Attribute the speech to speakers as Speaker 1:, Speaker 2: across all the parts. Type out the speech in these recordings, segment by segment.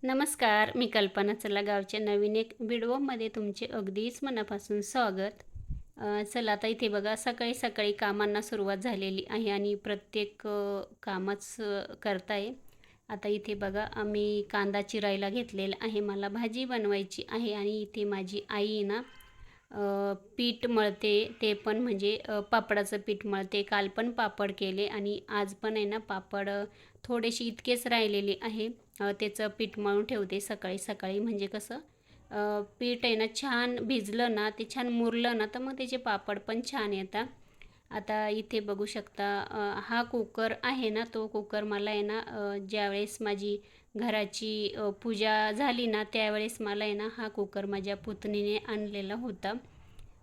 Speaker 1: नमस्कार, मी कल्पना. चला गावच्या नवीन एक व्हिडिओमध्ये तुमचे अगदीच मनापासून स्वागत. चला आता इथे बघा सकाळी सकाळी कामांना सुरुवात झालेली आहे आणि प्रत्येक कामच करताय. आता इथे बघा आम्ही कांदा चिरायला घेतलेला आहे. मला भाजी बनवायची आहे आणि इथे माझी आई ना पीठ मळते. ते पण म्हणजे पापडाचं पीठ मळते. काल पण पापड केले आणि आज पण आहे ना पापड थोडेसे इतकेच राहिलेले आहे. त्याचं पीठ मळून ठेवते सकाळी सकाळी, म्हणजे कसं पीठ आहे ना छान भिजलं ना, ते छान मुरलं ना, तर मग त्याचे पापड पण छान येतात. आता इथे बघू शकता हा कुकर आहे ना, तो कुकर मला आहे ना ज्यावेळेस माझी घराची पूजा झाली ना, त्यावेळेस मला आहे ना हा कुकर माझ्या पुतणीने आणलेला होता.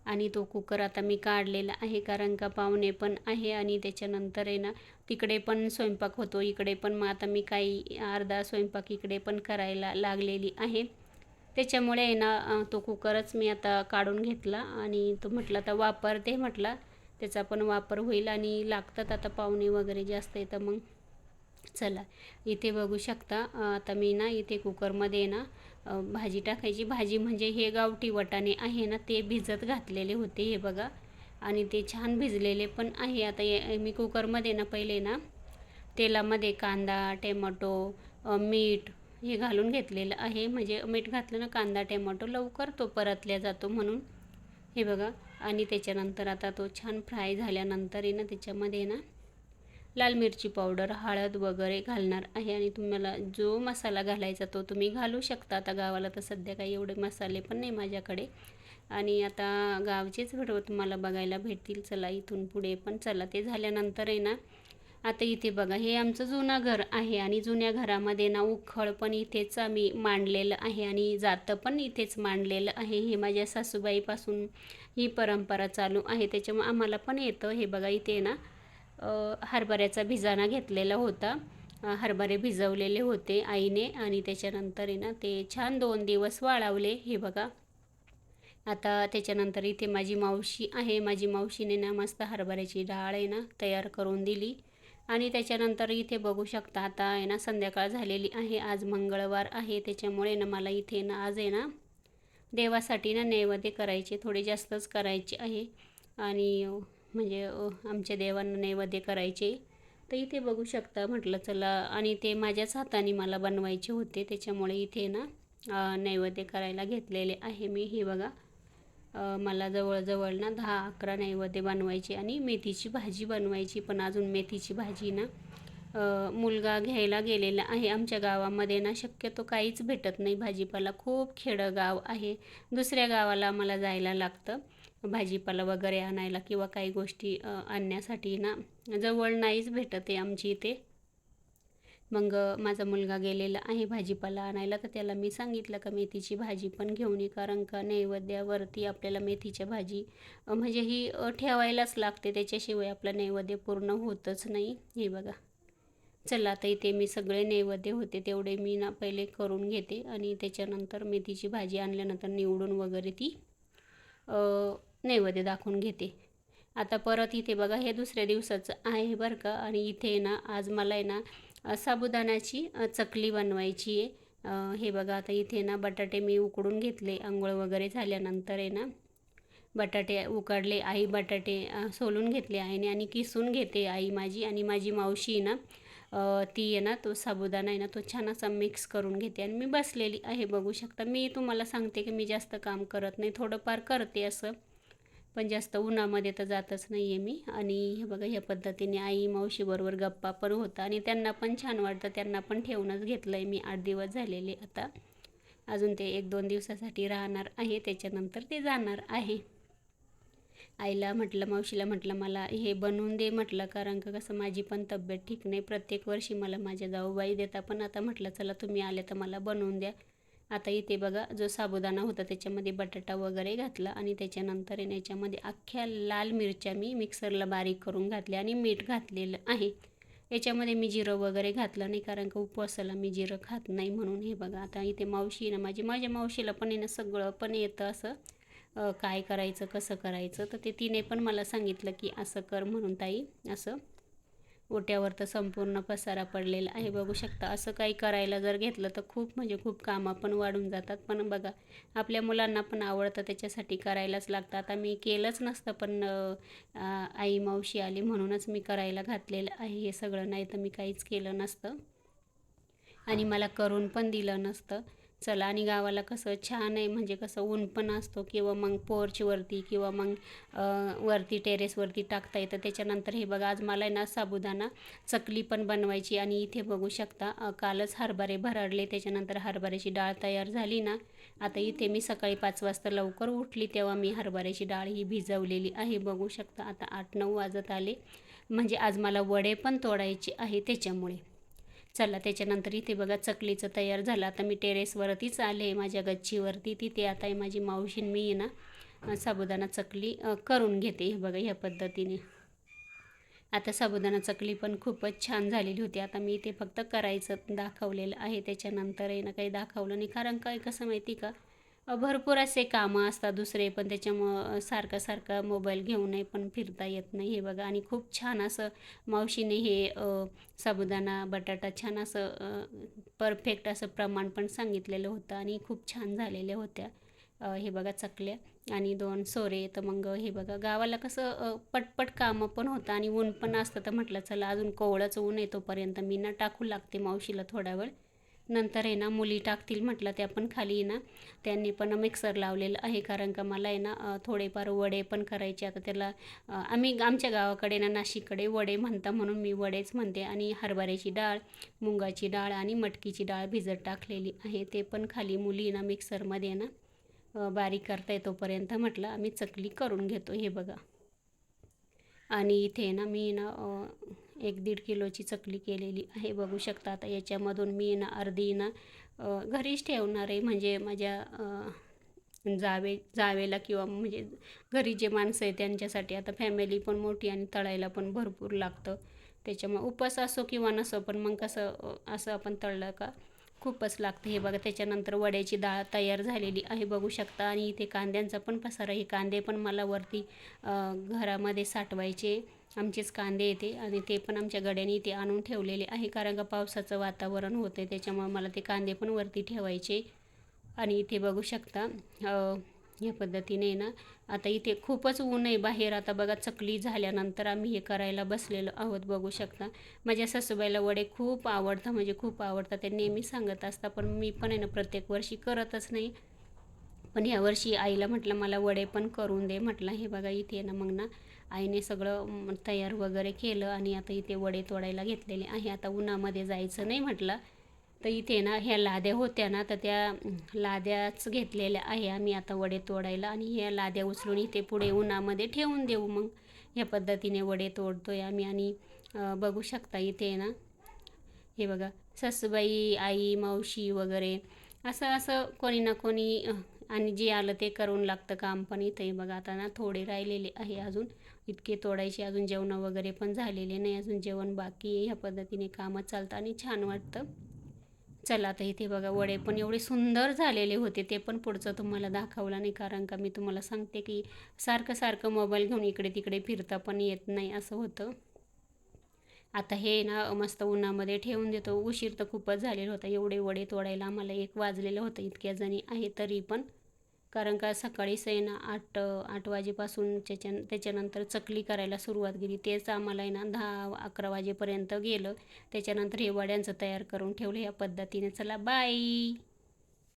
Speaker 1: आणि तो कुकर आता मी काढलेला आहे, कारण का पाहुणे पण आहे आणि त्याच्यानंतर आहे ना तिकडे पण स्वयंपाक होतो, इकडे पण. मग आता मी काही अर्धा स्वयंपाक इकडे पण करायला लागलेली आहे. त्याच्यामुळे आहे ना तो कुकरच मी आता काढून घेतला आणि तो म्हटलं आता वापरते, म्हटला त्याचा पण वापर होईल आणि लागतात आता पाहुणे वगैरे जास्त येतं. मग चला इथे बघू शकता आता मी ना इथे कुकरमध्ये ना भाजी टाकायची. भाजी म्हणजे हे गावठी वाटाणे आहे ना, ते भिजत घातलेले होते हे बघा, आणि ते छान भिजलेले पण आहे. आता मी कुकरमध्ये ना पहिले ना तेलामध्ये कांदा टोमॅटो मीठ हे घालून घेतलेलं आहे. म्हणजे मीठ घातलं ना कांदा टोमॅटो लवकर तो परतल्या जातो म्हणून. हे बघा, आणि त्याच्यानंतर आता तो छान फ्राय झाल्यानंतर आहे ना त्याच्यामध्ये ना लाल मिरची पावडर, हळद वगैरे घालणार आहे. आणि तुम्हाला जो मसाला घालायचा तो तुम्ही घालू शकता. आता गावाला तर सध्या काही एवढे मसाले पण नाही माझ्याकडे, आणि आता गावचेच व्हिडिओ तुम्हाला बघायला भेटतील. चला इथून पुढे पण. चला ते झाल्यानंतर आहे ना आता इथे बघा हे आमचं जुनं घर आहे आणि जुन्या घरामध्ये ना उखळ पण इथेच आम्ही मांडलेलं आहे आणि जातं पण इथेच मांडलेलं आहे. हे माझ्या सासूबाईपासून ही परंपरा चालू आहे, त्याच्यामुळे आम्हाला पण येतं. हे बघा इथे ना हरभऱ्याचा भिजाणा घेतलेला होता. हरभरे भिजवलेले होते आईने आणि त्याच्यानंतर आहे ना ते छान 2 दिवस वाळवले. हे बघा, आता त्याच्यानंतर इथे माझी मावशी आहे. माझी मावशीने ना मस्त हरभऱ्याची डाळ आहे ना तयार करून दिली. आणि त्याच्यानंतर इथे बघू शकता आता आहे ना संध्याकाळ झालेली आहे. आज मंगळवार आहे, त्याच्यामुळे ना मला इथे ना आज आहे ना देवासाठी ना नैवेद्य करायचे, थोडे जास्तच करायचे आहे. आणि म्हणजे आमच्या देवांना नैवेद्य करायचे. तर इथे बघू शकता, म्हटलं चला, आणि ते माझ्याच हाताने मला बनवायचे होते, त्याच्यामुळे इथे ना नैवेद्य करायला घेतलेले आहे मी. हे बघा मला जवळजवळ ना 10-11 नैवेद्य बनवायचे आणि मेथीची भाजी बनवायची. पण अजून मेथीची भाजी ना मुलगा घ्यायला गेलेला आहे. आमच्या गावामध्ये ना शक्यतो काहीच भेटत नाही भाजीपाला, खूप खेडं गाव आहे. दुसऱ्या गावाला मला जायला लागतं भाजीपाला वगैरे आणायला किंवा काही गोष्टी आणण्यासाठी ना, जवळ नाहीच भेटत आहे आमची इथे. मग माझा मुलगा गेलेला आहे भाजीपाला आणायला, तर त्याला मी सांगितलं का मेथीची भाजी पण घेऊन ये, कारण का नैवेद्यावरती आपल्याला मेथीची भाजी म्हणजे ही ठेवायलाच लागते, त्याच्याशिवाय आपलं नैवेद्य पूर्ण होतच नाही. हे बघा, चला आता इथे मी सगळे नैवेद्य होते तेवढे मी ना पहिले करून घेते आणि त्याच्यानंतर मेथीची भाजी आणल्यानंतर निवडून वगैरे ती नैवेद्य दाखवून घेते. आता परत इथे बघा हे दुसऱ्या दिवसाचं आहे बरं का, आणि इथे ना आज मला आहे ना साबुदाण्याची चकली बनवायची आहे. हे बघा आता इथे ना बटाटे मी उकडून घेतले, आंघोळ वगैरे झाल्यानंतर आहे ना बटाटे उकडले. आई बटाटे सोलून घेतले आईने आणि किसून घेते आई माझी, आणि माझी मावशी ना ती आहे ना तो साबुदाणा आहे ना तो छान असा मिक्स करून घेते आणि मी बसलेली आहे. बघू शकता, मी तुम्हाला सांगते की मी जास्त काम करत नाही, थोडंफार करते असं, पण जास्त उन्हामध्ये तर जातच नाही आहे मी. आणि हे बघा ह्या पद्धतीने आई मावशीबरोबर गप्पा पण होता आणि त्यांना पण छान वाटतं. त्यांना पण ठेवूनच घेतलं आहे मी, 8 दिवस झालेले आता. अजून ते 1-2 दिवसासाठी राहणार आहे, त्याच्यानंतर ते जाणार आहे. आईला म्हटलं, मावशीला म्हटलं मला हे बनवून दे म्हटलं, कारण का कसं माझी पण तब्येत ठीक नाही. प्रत्येक वर्षी मला माझ्या जाऊबाई देता, पण आता म्हटलं चला तुम्ही आले तर मला बनवून द्या. आता इथे बघा जो साबुदाणा होता त्याच्यामध्ये बटाटा वगैरे घातला आणि त्याच्यानंतर याच्यामध्ये अख्ख्या लाल मिरच्या मी मिक्सरला बारीक करून घातल्या आणि मीठ घातलेलं आहे. याच्यामध्ये मी जिरं वगैरे घातलं नाही, कारण का उपवासाला मी जिरं खात नाही म्हणून. हे बघा आता इथे मावशी ना माझ्या मावशीला पण आहे ना सगळं पण येतं असं, काय करायचं कसं करायचं, तर ते तिने पण मला सांगितलं की असं कर म्हणून ताई असं. ओट्यावर तर संपूर्ण पसारा पडलेला आहे बघू शकता. असं काही करायला जर घेतलं तर खूप म्हणजे खूप कामं पण वाढून जातात. पण बघा आपल्या मुलांना पण आवडतं त्याच्यासाठी करायलाच लागतं. आता मी केलंच नसतं पण आई मावशी आली म्हणूनच मी करायला घातलेलं आहे हे सगळं, नाही तर मी काहीच केलं नसतं आणि मला करून पण दिलं नसतं. चला, आणि गावाला कसं छान आहे, म्हणजे कसं ऊन पण असतो किंवा मग पोर्चवरती किंवा मग वरती टेरेसवरती टाकता येतं. त्याच्यानंतर हे बघा आज मला आहे ना साबुदाणा चकली पण बनवायची आणि इथे बघू शकता कालच हरभरे भरडले, त्याच्यानंतर हरभऱ्याची डाळ तयार झाली ना. आता इथे मी सकाळी 5 वाजता लवकर उठली तेव्हा मी हरभऱ्याची डाळ ही भिजवलेली आहे बघू शकता. आता 8-9 वाजत आले, म्हणजे आज मला वडे पण तोडायचे आहे त्याच्यामुळे. चला, त्याच्यानंतर इथे बघा चकलीचं तयार झालं. आता मी टेरेसवरतीच आले माझ्या गच्चीवरती. तिथे आता माझी मावशीन मी आहे ना साबुदाणा चकली करून घेते. हे बघा ह्या पद्धतीने. आता साबुदाणा चकली पण खूपच छान झालेली होती. आता मी इथे फक्त करायचं दाखवलेलं आहे, त्याच्यानंतर आहे ना काही दाखवलं नाही. कारण काय कसं माहिती का, भरपूर असे कामं असतात दुसरे पण, त्याच्यामुळं सारखं सारखं मोबाईल घेऊनही पण फिरता येत नाही. हे बघा, आणि खूप छान असं मावशीने हे साबुदाणा बटाटा छान असं परफेक्ट असं प्रमाण पण सांगितलेलं होतं आणि खूप छान झालेल्या होत्या. हे बघा चकल्या आणि 2 सोरे. तर मग हे बघा गावाला कसं पटपट कामं पण होतं आणि ऊन पण असतं, तर म्हटलं चला अजून कोवळंच ऊन आहे तोपर्यंत मी ना टाकू लागते मावशीला थोडा वेळ. नंतर आहे ना मुली टाकतील म्हटलं, त्या पण खाली ना त्यांनी पण मिक्सर लावलेलं आहे. कारण का मला आहे ना थोडेफार वडे पण करायचे. आता त्याला आम्ही आमच्या गावाकडे ना नाशिककडे वडे म्हणता म्हणून मी वडेच म्हणते. आणि हरभऱ्याची डाळ, मुगाची डाळ आणि मटकीची डाळ भिजत टाकलेली आहे, ते पण खाली मुली ना मिक्सरमध्ये ना बारीक करता येतोपर्यंत म्हटलं आम्ही चकली करून घेतो. हे बघा, आणि इथे ना मी ना 1-1.5 किलोची चकली केलेली आहे बघू शकता. आता याच्यामधून मी ना अर्धी ना घरीच ठेवणार आहे, म्हणजे माझ्या जावेला किंवा म्हणजे घरी जे माणसं आहे त्यांच्यासाठी. आता फॅमिली पण मोठी आणि तळायला पण भरपूर लागतं, त्याच्यामुळे उपवास असो किंवा नसो पण मग कसं असं आपण तळलं का खूपच लागतं. हे बघा, त्याच्यानंतर वड्याची डाळ तयार झालेली आहे बघू शकता. आणि इथे कांद्यांचा पण पसारा. हे कांदे पण मला वरती घरामध्ये साठवायचे, आमचेच कांदे येते आणि ते पण आमच्या गड्याने इथे आणून ठेवलेले आहे. कारण का पावसाचं वातावरण होतं त्याच्यामुळे मला ते कांदे पण वरती ठेवायचे. आणि इथे बघू शकता ह्या पद्धतीने ना आता इथे खूपच ऊन आहे बाहेर. आता बघा चकली झाल्यानंतर आम्ही हे करायला बसलेलो आहोत बघू शकता. माझ्या सासूबाईला वडे खूप आवडतं, म्हणजे खूप आवडतात, ते नेहमी सांगत असतात. पण मी पण आहे ना प्रत्येक वर्षी करतच नाही. पण यावर्षी आईला म्हटलं मला वडे पण करून दे म्हटलं. हे बघा इथे ना मग ना आईने सगळं तयार वगैरे केलं आणि आता इथे वडे तोडायला घेतलेले आहे. आता उन्हामध्ये जायचं नाही म्हटलं, तर इथे ना ह्या लाद्या होत्या ना, तर त्या लाद्याच घेतलेल्या आहे आम्ही आता वडे तोडायला. आणि ह्या लाद्या उचलून इथे पुढे उन्हामध्ये ठेवून देऊ. मग ह्या पद्धतीने वडे तोडतोय आम्ही. आणि बघू शकता इथे ना हे बघा सासूबाई, आई, मावशी वगैरे असं असं कोणी ना कोणी आणि जे आलं ते करून लागतं काम पण. इथे बघा आता ना थोडे राहिलेले आहे अजून, इतके तोडायचे. अजून जेवण वगैरे पण झालेले नाही, अजून जेवण बाकी आहे. ह्या पद्धतीने कामं चालतं आणि छान वाटतं. चला, आता इथे बघा वडे पण एवढे सुंदर झालेले होते, ते पण पुढचं तुम्हाला दाखवलं नाही. कारण का मी तुम्हाला सांगते की सारखं सारखं मोबाईल घेऊन इकडे तिकडे फिरता पण येत नाही, असं होतं. आता हे ना मस्त उन्हामध्ये ठेवून देतो. उशीर तर खूपच झालेला होता, एवढे वडे तोडायला आम्हाला 1 वाजलेलं होतं, इतक्या जणी आहे तरी पण. कारण का सकाळीच आहे ना 8 वाजेपासून त्याच्यानंतर चकली करायला सुरुवात केली, तेच आम्हाला आहे ना 10-11 वाजेपर्यंत गेलं. त्याच्यानंतर हे वड्यांचं तयार करून ठेवलं ह्या पद्धतीने. चला बाय.